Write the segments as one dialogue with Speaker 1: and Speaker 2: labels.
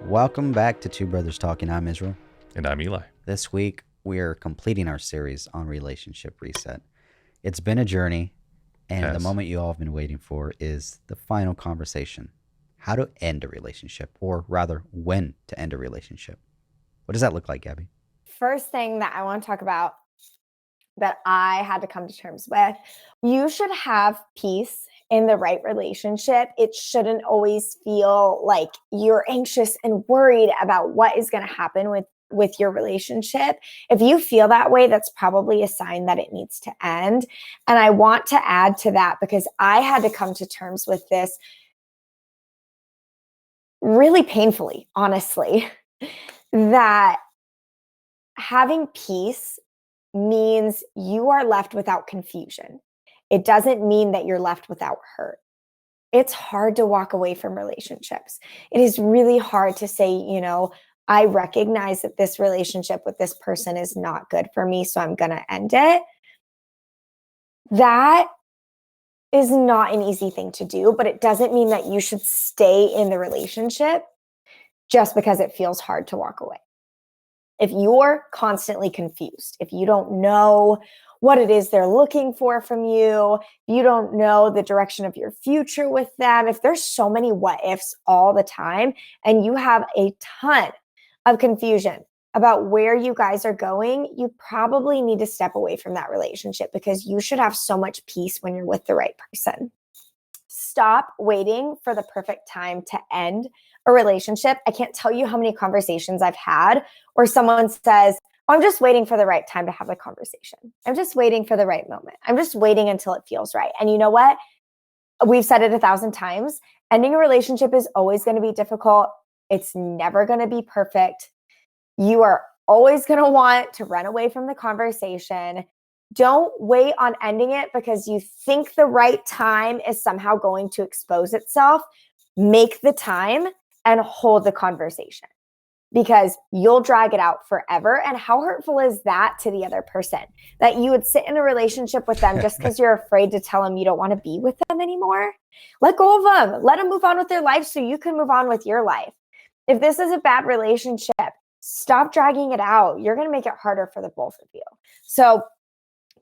Speaker 1: Welcome back to Two Brothers Talking. I'm Israel.
Speaker 2: And I'm Eli.
Speaker 1: This week, we are completing our series on relationship reset. It's been a journey, and the moment you all have been waiting for is the final conversation. How to end a relationship, or rather, when to end a relationship. What does that look like, Gabby?
Speaker 3: First thing that I want to talk about that I had to come to terms with, you should have peace in the right relationship. It shouldn't always feel like you're anxious and worried about what is going to happen with your relationship. If you feel that way, that's probably a sign that it needs to end. And I want to add to that because I had to come to terms with this really painfully, honestly, that having peace means you are left without confusion. It doesn't mean that you're left without hurt. It's hard to walk away from relationships. It is really hard to say, I recognize that this relationship with this person is not good for me, so I'm going to end it. That is not an easy thing to do, but it doesn't mean that you should stay in the relationship just because it feels hard to walk away. If you're constantly confused, if you don't know what it is they're looking for from you, you don't know the direction of your future with them, if there's so many what ifs all the time and you have a ton of confusion about where you guys are going, you probably need to step away from that relationship because you should have so much peace when you're with the right person. Stop waiting for the perfect time to end a relationship. I can't tell you how many conversations I've had where someone says, I'm just waiting for the right time to have the conversation. I'm just waiting for the right moment. I'm just waiting until it feels right. And you know what? We've said it 1,000 times. Ending a relationship is always going to be difficult. It's never going to be perfect. You are always going to want to run away from the conversation. Don't wait on ending it because you think the right time is somehow going to expose itself. Make the time and hold the conversation because you'll drag it out forever. And how hurtful is that to the other person? That you would sit in a relationship with them just because you're afraid to tell them you don't want to be with them anymore? Let go of them. Let them move on with their life so you can move on with your life. If this is a bad relationship, stop dragging it out. You're going to make it harder for the both of you. So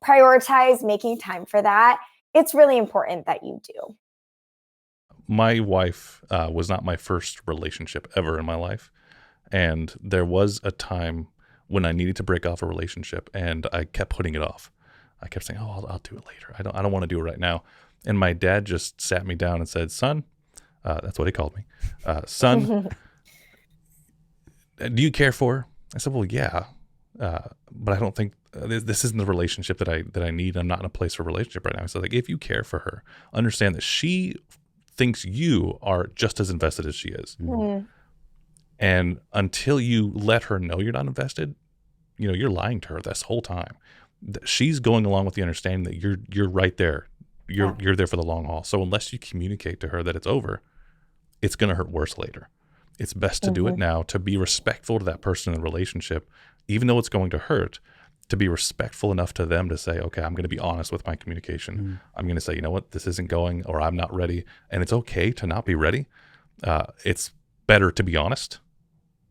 Speaker 3: prioritize making time for that. It's really important that you do.
Speaker 2: My wife was not my first relationship ever in my life. And there was a time when I needed to break off a relationship and I kept putting it off. I kept saying, I'll do it later. I don't want to do it right now. And my dad just sat me down and said, son, that's what he called me. Son, do you care for her? I said, well, yeah. But I don't think this isn't the relationship that I need. I'm not in a place for a relationship right now. So if you care for her, understand that she thinks you are just as invested as she is. Mm-hmm. And until you let her know you're not invested, you're lying to her this whole time. She's going along with the understanding that you're right there. You're there for the long haul. So unless you communicate to her that it's over, it's going to hurt worse later. It's best to do it now, to be respectful to that person in the relationship, even though it's going to hurt, to be respectful enough to them to say, okay, I'm going to be honest with my communication. Mm-hmm. I'm going to say, you know what, this isn't going, or I'm not ready. And it's okay to not be ready. It's better to be honest.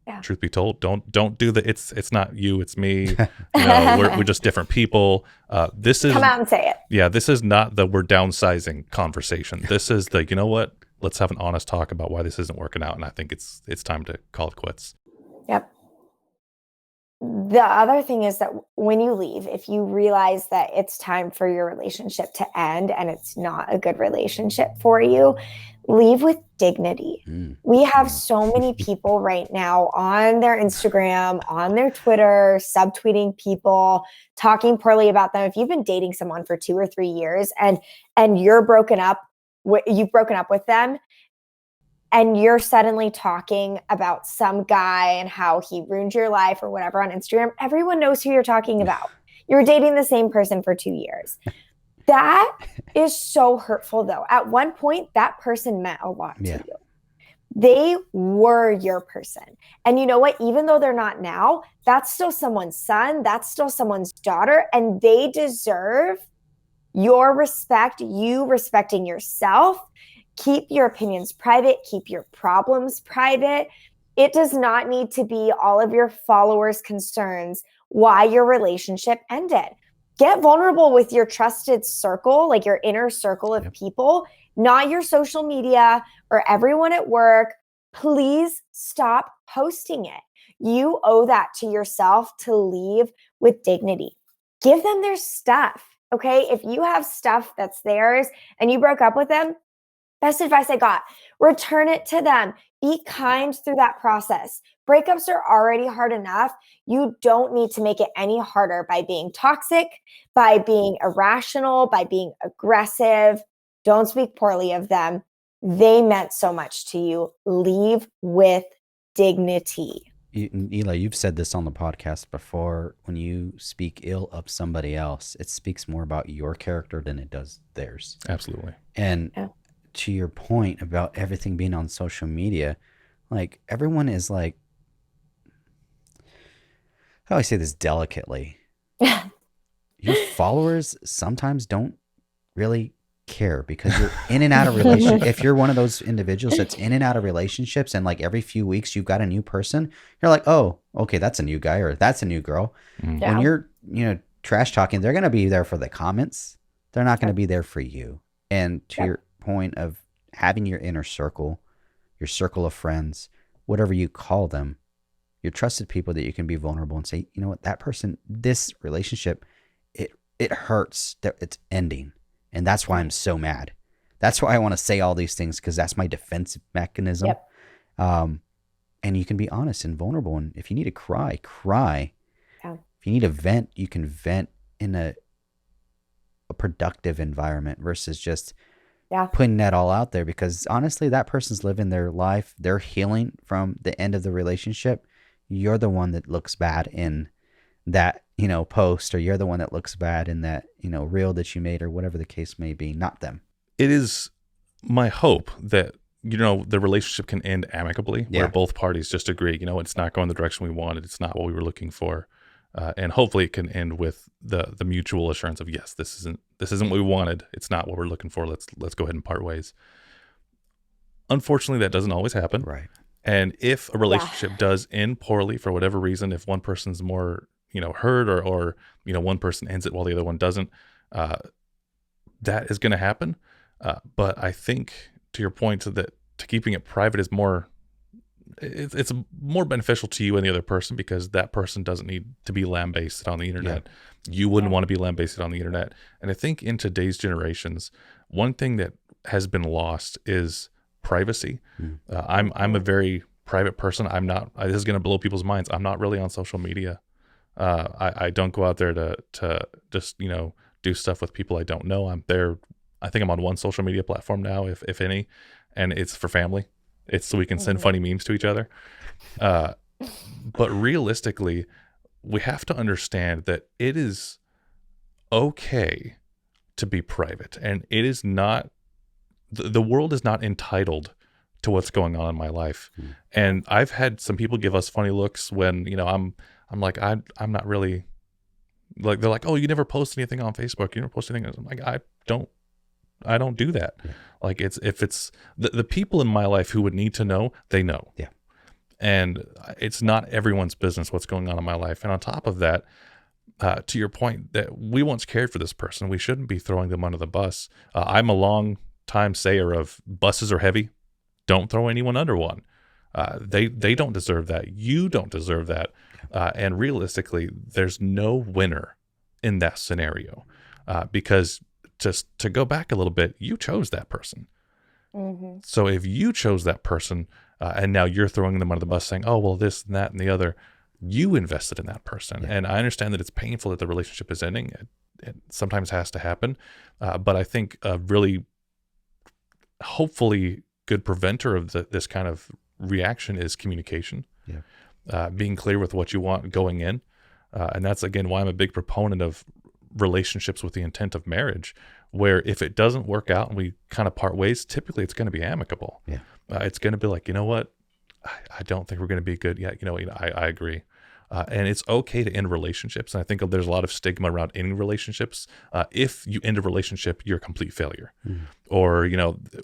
Speaker 2: Yeah. Truth be told, don't do the it's not you, it's me. We're just different people. This is
Speaker 3: come out and say it.
Speaker 2: Yeah, this is not the we're downsizing conversation. This is the what? Let's have an honest talk about why this isn't working out. And I think it's time to call it quits.
Speaker 3: Yep. The other thing is that when you leave, if you realize that it's time for your relationship to end and it's not a good relationship for you, leave with dignity. We have so many people right now on their Instagram, on their Twitter, subtweeting people, talking poorly about them. If you've been dating someone for 2 or 3 years and you've broken up with them, and you're suddenly talking about some guy and how he ruined your life or whatever on Instagram, everyone knows who you're talking about. You're dating the same person for 2 years. That is so hurtful, though. At one point, that person meant a lot to you. They were your person. And you know what? Even though they're not now, that's still someone's son. That's still someone's daughter. And they deserve your respect, you respecting yourself. Keep your opinions private. Keep your problems private. It does not need to be all of your followers' concerns why your relationship ended. Get vulnerable with your trusted circle, like your inner circle of people, not your social media or everyone at work. Please stop posting it. You owe that to yourself to leave with dignity. Give them their stuff. Okay. If you have stuff that's theirs and you broke up with them, best advice I got, return it to them. Be kind through that process. Breakups are already hard enough. You don't need to make it any harder by being toxic, by being irrational, by being aggressive. Don't speak poorly of them. They meant so much to you. Leave with dignity.
Speaker 1: Eli, you've said this on the podcast before. When you speak ill of somebody else, it speaks more about your character than it does theirs.
Speaker 2: Absolutely.
Speaker 1: And to your point about everything being on social media, like everyone is like, how do I say this delicately? Your followers sometimes don't really care because you're in and out of relationships. If you're one of those individuals that's in and out of relationships and like every few weeks you've got a new person, you're like, oh, okay, that's a new guy or that's a new girl. When you're, trash talking, they're going to be there for the comments. They're not going to be there for you. And to your point of having your inner circle, your circle of friends, whatever you call them, your trusted people that you can be vulnerable and say, you know what, that person, this relationship, it hurts that it's ending. And that's why I'm so mad. That's why I want to say all these things, because that's my defensive mechanism. And you can be honest and vulnerable. And if you need to cry, cry. If you need to vent, you can vent in a productive environment versus just putting that all out there. Because honestly, that person's living their life. They're healing from the end of the relationship. You're the one that looks bad in that, post, or you're the one that looks bad in that, reel that you made, or whatever the case may be, not them.
Speaker 2: It is my hope that, the relationship can end amicably, where both parties just agree, it's not going the direction we wanted. It's not what we were looking for. And hopefully it can end with the mutual assurance of, yes, this isn't what we wanted. It's not what we're looking for. Let's go ahead and part ways. Unfortunately, that doesn't always happen.
Speaker 1: Right.
Speaker 2: And if a relationship does end poorly for whatever reason, if one person's more, hurt or one person ends it while the other one doesn't, that is going to happen. But I think, to your point, that to keeping it private is more, it's more beneficial to you and the other person, because that person doesn't need to be lambasted on the internet. You wouldn't want to be lambasted on the internet. And I think in today's generations, one thing that has been lost is privacy. I'm a very private person. I'm not, this is going to blow people's minds, I'm not really on social media. I don't go out there to just, do stuff with people I don't know. I'm there. I think I'm on one social media platform now, if any, and it's for family. It's so we can send funny memes to each other. But realistically, we have to understand that it is okay to be private, and it is not, the world is not entitled to what's going on in my life. And I've had some people give us funny looks when, I'm like, I'm not really, like, they're like, oh, you never post anything on Facebook. You never post anything. I'm like, I don't do that. Like, if it's the people in my life who would need to know, they know. And it's not everyone's business what's going on in my life. And on top of that, to your point that we once cared for this person, we shouldn't be throwing them under the bus. I'm a long time sayer of buses are heavy. Don't throw anyone under one. They don't deserve that. You don't deserve that. And realistically, there's no winner in that scenario, because just to go back a little bit, you chose that person. So if you chose that person, and now you're throwing them under the bus saying, oh, well, this and that and the other, you invested in that person. And I understand that it's painful that the relationship is ending. It sometimes has to happen. But I think a really, hopefully, good preventer of this kind of reaction is communication. Being clear with what you want going in. And that's, again, why I'm a big proponent of relationships with the intent of marriage, where if it doesn't work out and we kind of part ways, typically it's going to be amicable. It's going to be like, you know what? I don't think we're going to be good yet. I agree. And it's okay to end relationships. And I think there's a lot of stigma around ending relationships. If you end a relationship, you're a complete failure. Or,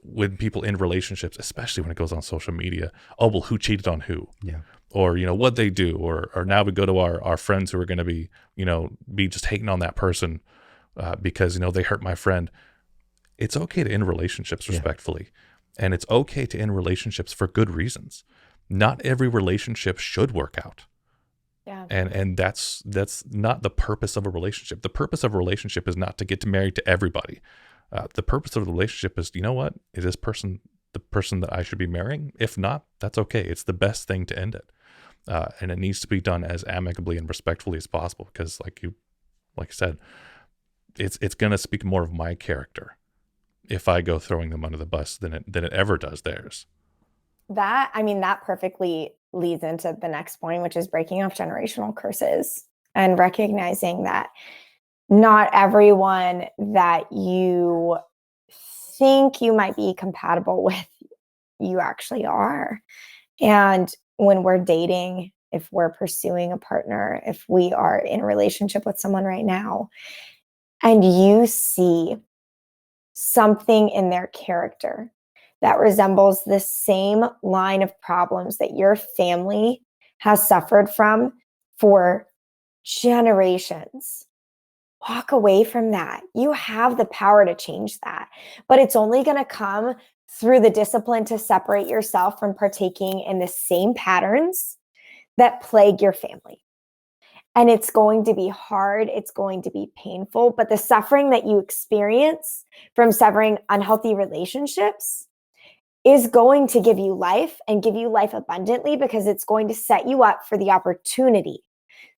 Speaker 2: when people end relationships, especially when it goes on social media, oh, well, who cheated on who?
Speaker 1: Yeah.
Speaker 2: Or, what they do. Or now we go to our friends who are going to be just hating on that person because, they hurt my friend. It's okay to end relationships respectfully. And it's okay to end relationships for good reasons. Not every relationship should work out.
Speaker 3: Yeah.
Speaker 2: And that's not the purpose of a relationship. The purpose of a relationship is not to get married to everybody. The purpose of the relationship is, is this person the person that I should be marrying? If not, that's okay. It's the best thing to end it. And it needs to be done as amicably and respectfully as possible, because like I said, it's going to speak more of my character if I go throwing them under the bus than it ever does theirs.
Speaker 3: That perfectly leads into the next point, which is breaking off generational curses and recognizing that not everyone that you think you might be compatible with, you actually are. And when we're dating, if we're pursuing a partner, if we are in a relationship with someone right now, and you see something in their character that resembles the same line of problems that your family has suffered from for generations, walk away from that. You have the power to change that, but it's only going to come through the discipline to separate yourself from partaking in the same patterns that plague your family. And it's going to be hard. It's going to be painful, but the suffering that you experience from severing unhealthy relationships is going to give you life, and give you life abundantly, because it's going to set you up for the opportunity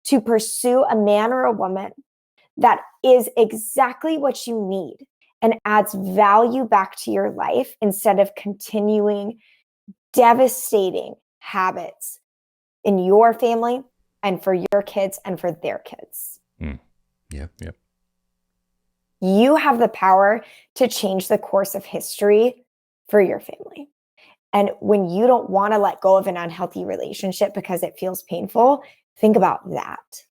Speaker 3: to pursue a man or a woman that is exactly what you need and adds value back to your life, instead of continuing devastating habits in your family and for your kids and for their kids.
Speaker 2: Yep.
Speaker 3: You have the power to change the course of history for your family. And when you don't want to let go of an unhealthy relationship because it feels painful, think about that.